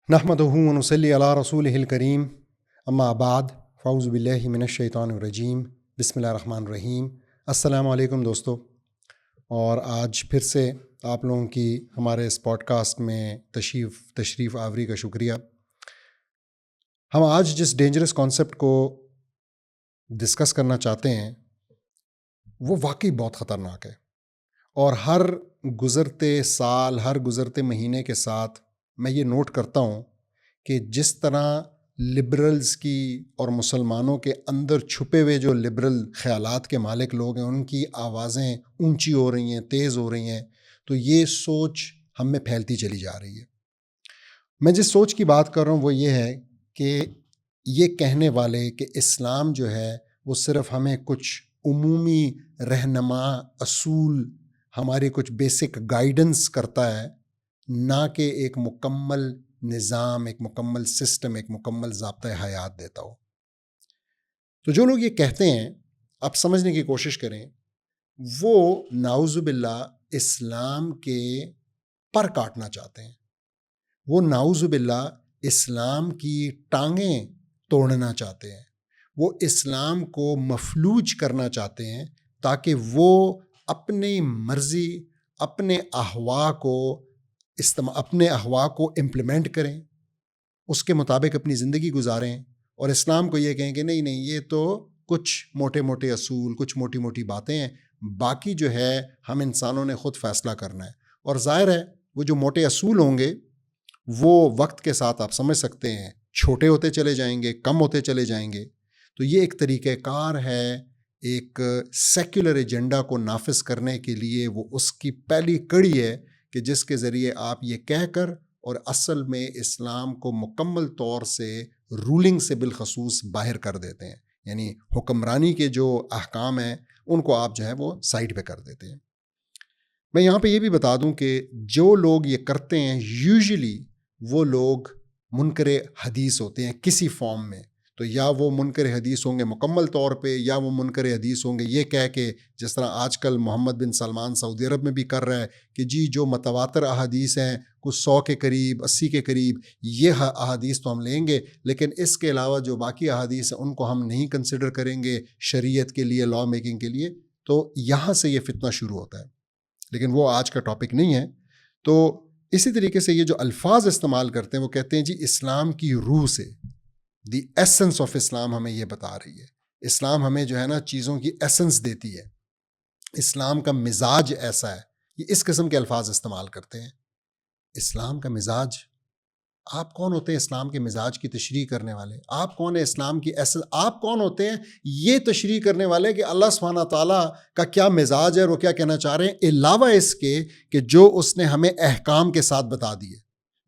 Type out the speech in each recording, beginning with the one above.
نحمدہ ونصلی علی رسولہ الکریم اما بعد فاعوذ باللہ من الشیطان الرجیم بسم اللہ الرحمن الرحیم۔ السلام علیکم دوستو، اور آج پھر سے آپ لوگوں کی ہمارے اس پوڈ کاسٹ میں تشریف آوری کا شکریہ۔ ہم آج جس ڈینجرس کانسیپٹ کو ڈسکس کرنا چاہتے ہیں وہ واقعی بہت خطرناک ہے، اور ہر گزرتے سال، ہر گزرتے مہینے کے ساتھ میں یہ نوٹ کرتا ہوں کہ جس طرح لبرلز کی اور مسلمانوں کے اندر چھپے ہوئے جو لبرل خیالات کے مالک لوگ ہیں ان کی آوازیں اونچی ہو رہی ہیں، تیز ہو رہی ہیں، تو یہ سوچ ہم میں پھیلتی چلی جا رہی ہے۔ میں جس سوچ کی بات کر رہا ہوں وہ یہ ہے کہ یہ کہنے والے کہ اسلام جو ہے وہ صرف ہمیں کچھ عمومی رہنما اصول، ہماری کچھ بیسک گائیڈنس کرتا ہے، نہ کہ ایک مکمل نظام، ایک مکمل سسٹم، ایک مکمل ضابطۂ حیات دیتا ہو۔ تو جو لوگ یہ کہتے ہیں، آپ سمجھنے کی کوشش کریں، وہ نعوذ باللہ اسلام کے پر کاٹنا چاہتے ہیں، وہ نعوذ باللہ اسلام کی ٹانگیں توڑنا چاہتے ہیں، وہ اسلام کو مفلوج کرنا چاہتے ہیں تاکہ وہ اپنی مرضی، اپنے احوا کو امپلیمنٹ کریں، اس کے مطابق اپنی زندگی گزاریں، اور اسلام کو یہ کہیں کہ نہیں یہ تو کچھ موٹے موٹے اصول، کچھ موٹی موٹی باتیں ہیں، باقی جو ہے ہم انسانوں نے خود فیصلہ کرنا ہے۔ اور ظاہر ہے وہ جو موٹے اصول ہوں گے وہ وقت کے ساتھ آپ سمجھ سکتے ہیں چھوٹے ہوتے چلے جائیں گے، کم ہوتے چلے جائیں گے۔ تو یہ ایک طریقہ کار ہے ایک سیکولر ایجنڈا کو نافذ کرنے کے لیے، وہ اس کی پہلی کڑی ہے کہ جس کے ذریعے آپ یہ کہہ کر اور اصل میں اسلام کو مکمل طور سے رولنگ سے بالخصوص باہر کر دیتے ہیں، یعنی حکمرانی کے جو احکام ہیں ان کو آپ جو ہے وہ سائڈ پہ کر دیتے ہیں۔ میں یہاں پہ یہ بھی بتا دوں کہ جو لوگ یہ کرتے ہیں یوزلی وہ لوگ منکر حدیث ہوتے ہیں کسی فارم میں، تو یا وہ منکر حدیث ہوں گے مکمل طور پہ، یا وہ منکر حدیث ہوں گے یہ کہہ کے، جس طرح آج کل محمد بن سلمان سعودی عرب میں بھی کر رہا ہے کہ جی جو متواتر احادیث ہیں کچھ 100 کے قریب، 80 کے قریب، یہ احادیث تو ہم لیں گے، لیکن اس کے علاوہ جو باقی احادیث ہیں ان کو ہم نہیں کنسیڈر کریں گے شریعت کے لیے، لا میکنگ کے لیے۔ تو یہاں سے یہ فتنہ شروع ہوتا ہے، لیکن وہ آج کا ٹاپک نہیں ہے۔ تو اسی طریقے سے یہ جو الفاظ استعمال کرتے ہیں وہ کہتے ہیں جی اسلام کی روح سے، دی ایسنس آف اسلام ہمیں یہ بتا رہی ہے، اسلام ہمیں جو ہے نا چیزوں کی ایسنس دیتی ہے، اسلام کا مزاج ایسا ہے، یہ اس قسم کے الفاظ استعمال کرتے ہیں۔ اسلام کا مزاج، آپ کون ہوتے ہیں اسلام کے مزاج کی تشریح کرنے والے؟ آپ کون ہیں اسلام کی ایسنس؟ آپ کون ہوتے ہیں یہ تشریح کرنے والے کہ اللہ سبحانہ تعالیٰ کا کیا مزاج ہے اور وہ کیا کہنا چاہ رہے ہیں، علاوہ اس کے کہ جو اس نے ہمیں احکام کے ساتھ بتا دیے،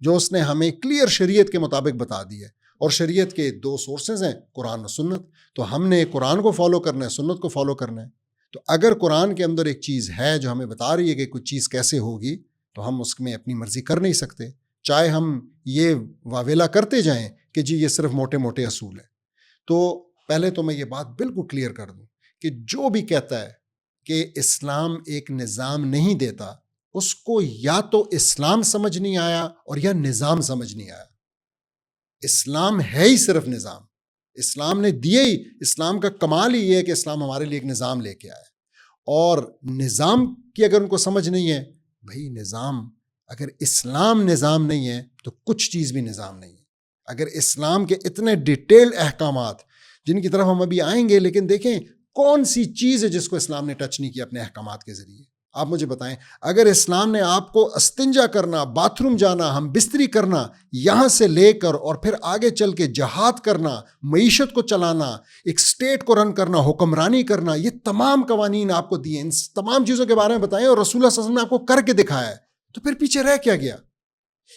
جو اس نے ہمیں کلیئر شریعت کے مطابق بتا دی ہے۔ اور شریعت کے 2 سورسز ہیں، قرآن و سنت، تو ہم نے قرآن کو فالو کرنا ہے، سنت کو فالو کرنا ہے۔ تو اگر قرآن کے اندر ایک چیز ہے جو ہمیں بتا رہی ہے کہ کچھ چیز کیسے ہوگی، تو ہم اس میں اپنی مرضی کر نہیں سکتے، چاہے ہم یہ واویلا کرتے جائیں کہ جی یہ صرف موٹے موٹے اصول ہیں۔ تو پہلے تو میں یہ بات بالکل کلیئر کر دوں کہ جو بھی کہتا ہے کہ اسلام ایک نظام نہیں دیتا، اس کو یا تو اسلام سمجھ نہیں آیا اور یا نظام سمجھ نہیں آیا۔ اسلام ہے ہی صرف نظام، اسلام نے دیے ہی، اسلام کا کمال ہی یہ ہے کہ اسلام ہمارے لیے ایک نظام لے کے آیا ہے، اور نظام کی اگر ان کو سمجھ نہیں ہے، بھائی نظام، اگر اسلام نظام نہیں ہے تو کچھ چیز بھی نظام نہیں ہے۔ اگر اسلام کے اتنے ڈیٹیلڈ احکامات جن کی طرف ہم ابھی آئیں گے، لیکن دیکھیں کون سی چیز ہے جس کو اسلام نے ٹچ نہیں کیا اپنے احکامات کے ذریعے؟ آپ مجھے بتائیں، اگر اسلام نے آپ کو استنجا کرنا، باتھ روم جانا، ہم بستری کرنا، یہاں سے لے کر اور پھر آگے چل کے جہاد کرنا، معیشت کو چلانا، ایک سٹیٹ کو رن کرنا، حکمرانی کرنا، یہ تمام قوانین آپ کو دیے، ان تمام چیزوں کے بارے میں بتائیں، اور رسول اللہ صلی اللہ علیہ وسلم نے آپ کو کر کے دکھایا ہے، تو پھر پیچھے رہ کیا گیا؟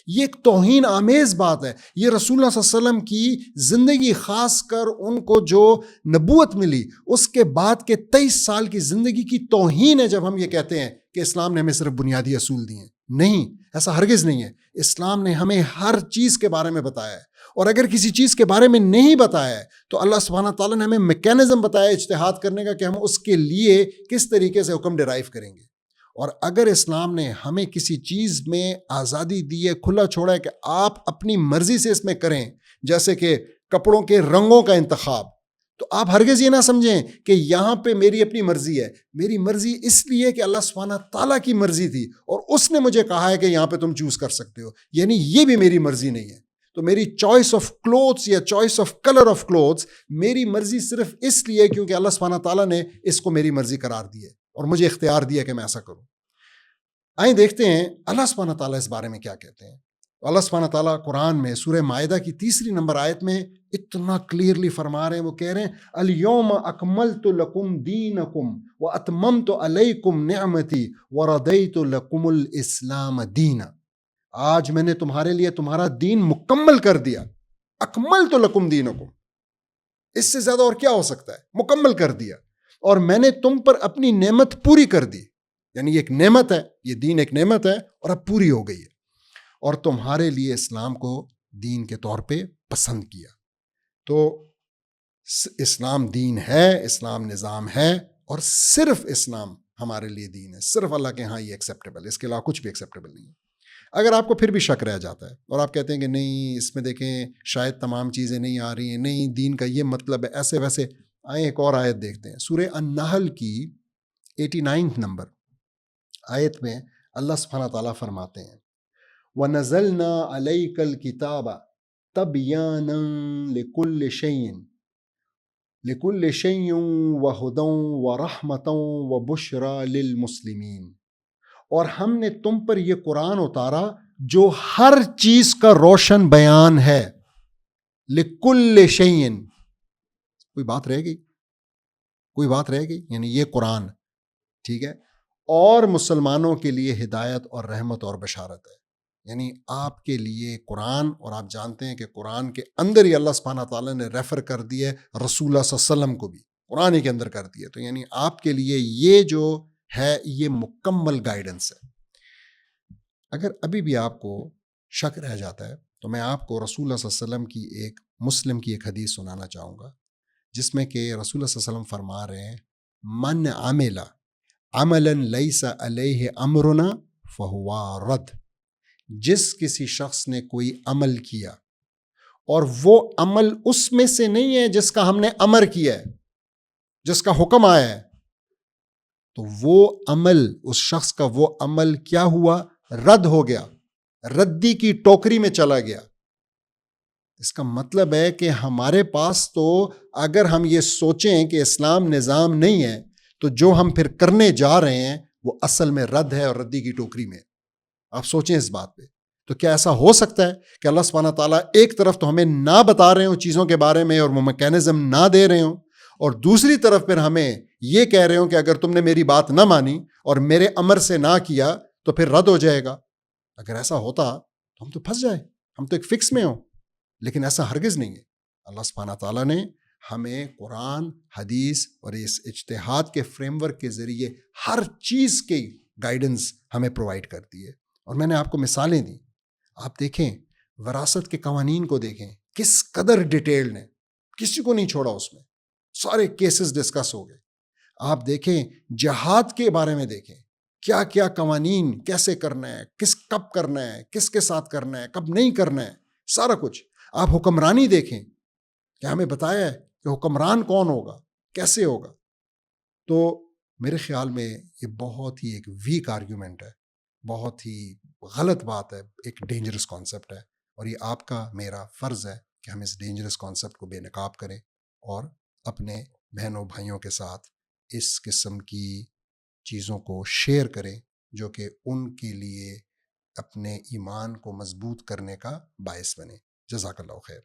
یہ ایک توہین آمیز بات ہے۔ یہ رسول اللہ صلی اللہ علیہ وسلم کی زندگی، خاص کر ان کو جو نبوت ملی اس کے بعد کے 23 سال کی زندگی کی توہین ہے جب ہم یہ کہتے ہیں کہ اسلام نے ہمیں صرف بنیادی اصول دیے ہیں۔ نہیں، ایسا ہرگز نہیں ہے۔ اسلام نے ہمیں ہر چیز کے بارے میں بتایا ہے، اور اگر کسی چیز کے بارے میں نہیں بتایا ہے تو اللہ سبحانہ تعالیٰ نے ہمیں میکینزم بتایا اجتہاد کرنے کا کہ ہم اس کے لیے کس طریقے سے حکم ڈرائیو کریں گے۔ اور اگر اسلام نے ہمیں کسی چیز میں آزادی دی ہے، کھلا چھوڑا ہے کہ آپ اپنی مرضی سے اس میں کریں، جیسے کہ کپڑوں کے رنگوں کا انتخاب، تو آپ ہرگز یہ نہ سمجھیں کہ یہاں پہ میری اپنی مرضی ہے. میری مرضی اس لیے کہ اللہ سبحانہ تعالیٰ کی مرضی تھی اور اس نے مجھے کہا ہے کہ یہاں پہ تم چوز کر سکتے ہو، یعنی یہ بھی میری مرضی نہیں ہے. تو میری چوائس آف کلوتھس یا choice of colour of clothes میری مرضی صرف اس لیے کیونکہ اللہ سبحانہ تعالیٰ نے اس کو میری مرضی قرار دی ہے اور مجھے اختیار دیا کہ میں ایسا کروں. آئیں دیکھتے ہیں اللہ سبحانہ تعالیٰ اس بارے میں کیا کہتے ہیں. اللہ سبحانہ تعالیٰ قرآن میں سورہ مائدہ کی 3 نمبر آیت میں اتنا کلیئرلی فرما رہے ہیں. وہ کہہ رہے ہیں الیوم اکملت لکم دینکم واتممت علیکم نعمتی ورضیت لکم الاسلام دینا. آج میں نے تمہارے لیے تمہارا دین مکمل کر دیا. اکملت لکم دینکم، اس سے زیادہ اور کیا ہو سکتا ہے؟ مکمل کر دیا، اور میں نے تم پر اپنی نعمت پوری کر دی. یعنی یہ ایک نعمت ہے، یہ دین ایک نعمت ہے اور اب پوری ہو گئی ہے، اور تمہارے لیے اسلام کو دین کے طور پہ پسند کیا. تو اسلام دین ہے، اسلام نظام ہے، اور صرف اسلام ہمارے لیے دین ہے. صرف اللہ کے ہاں یہ ایکسیپٹیبل ہے، اس کے علاوہ کچھ بھی ایکسیپٹیبل نہیں ہے. اگر آپ کو پھر بھی شک رہ جاتا ہے اور آپ کہتے ہیں کہ نہیں اس میں دیکھیں شاید تمام چیزیں نہیں آ رہی ہیں، نہیں دین کا یہ مطلب ہے، ایسے ویسے، آئیں ایک اور آیت دیکھتے ہیں. سورہ النحل کی 89 نمبر آیت میں اللہ سبحانہ تعالیٰ فرماتے ہیں وَنَزَلْنَا عَلَيْكَ الْكِتَابَ تَبْيَانًا لِكُلِّ شَيْءٍ وَهُدًى وَرَحْمَةً وَبُشْرَى لِلْمُسْلِمِينَ. اور ہم نے تم پر یہ قرآن اتارا جو ہر چیز کا روشن بیان ہے. لِكُلِّ شَيْءٍ، کوئی بات رہ گئی؟ کوئی بات رہ گئی؟ یعنی یہ قرآن ٹھیک ہے، اور مسلمانوں کے لیے ہدایت اور رحمت اور بشارت ہے. یعنی آپ کے لیے قرآن، اور آپ جانتے ہیں کہ قرآن کے اندر ہی اللہ سبحانہ تعالیٰ نے ریفر کر دی ہے رسول اللہ صلی اللہ علیہ وسلم کو بھی قرآن ہی کے اندر کر دیا. تو یعنی آپ کے لیے یہ جو ہے یہ مکمل گائیڈنس ہے. اگر ابھی بھی آپ کو شک رہ جاتا ہے تو میں آپ کو رسول اللہ صلی اللہ علیہ وسلم کی مسلم کی ایک حدیث سنانا چاہوں گا، جس میں کہ رسول اللہ صلی اللہ علیہ وسلم فرما رہے ہیں من عمل عملا لیس علیہ امرنا فہو رد. جس کسی شخص نے کوئی عمل کیا اور وہ عمل اس میں سے نہیں ہے جس کا ہم نے امر کیا ہے، جس کا حکم آیا ہے، تو وہ عمل، اس شخص کا وہ عمل کیا ہوا؟ رد ہو گیا، ردی کی ٹوکری میں چلا گیا. اس کا مطلب ہے کہ ہمارے پاس تو اگر ہم یہ سوچیں کہ اسلام نظام نہیں ہے تو جو ہم پھر کرنے جا رہے ہیں وہ اصل میں رد ہے اور ردی کی ٹوکری میں. آپ سوچیں اس بات پہ. تو کیا ایسا ہو سکتا ہے کہ اللہ سبحانہ تعالیٰ ایک طرف تو ہمیں نہ بتا رہے ہوں چیزوں کے بارے میں اور وہ میکینزم نہ دے رہے ہوں، اور دوسری طرف پھر ہمیں یہ کہہ رہے ہوں کہ اگر تم نے میری بات نہ مانی اور میرے امر سے نہ کیا تو پھر رد ہو جائے گا؟ اگر ایسا ہوتا تو ہم تو پھنس جائیں، ہم تو ایک فکس میں ہوں. لیکن ایسا ہرگز نہیں ہے. اللہ سبحانہ تعالیٰ نے ہمیں قرآن، حدیث اور اس اجتہاد کے فریم ورک کے ذریعے ہر چیز کی گائیڈنس ہمیں پرووائڈ کر دی ہے. اور میں نے آپ کو مثالیں دی. آپ دیکھیں وراثت کے قوانین کو دیکھیں کس قدر ڈیٹیلڈ ہیں، کسی کو نہیں چھوڑا، اس میں سارے کیسز ڈسکس ہو گئے. آپ دیکھیں جہاد کے بارے میں، دیکھیں کیا کیا قوانین، کیسے کرنا ہے، کب کرنا ہے، کس کے ساتھ کرنا ہے، کب نہیں کرنا ہے، سارا کچھ. آپ حکمرانی دیکھیں کہ ہمیں بتایا ہے کہ حکمران کون ہوگا، کیسے ہوگا. تو میرے خیال میں یہ بہت ہی ایک ویک آرگیومنٹ ہے، بہت ہی غلط بات ہے، ایک ڈینجرس کانسیپٹ ہے. اور یہ آپ کا میرا فرض ہے کہ ہم اس ڈینجرس کانسیپٹ کو بے نقاب کریں اور اپنے بہنوں بھائیوں کے ساتھ اس قسم کی چیزوں کو شیئر کریں جو کہ ان کے لیے اپنے ایمان کو مضبوط کرنے کا باعث بنے. جزاک اللہ خیر.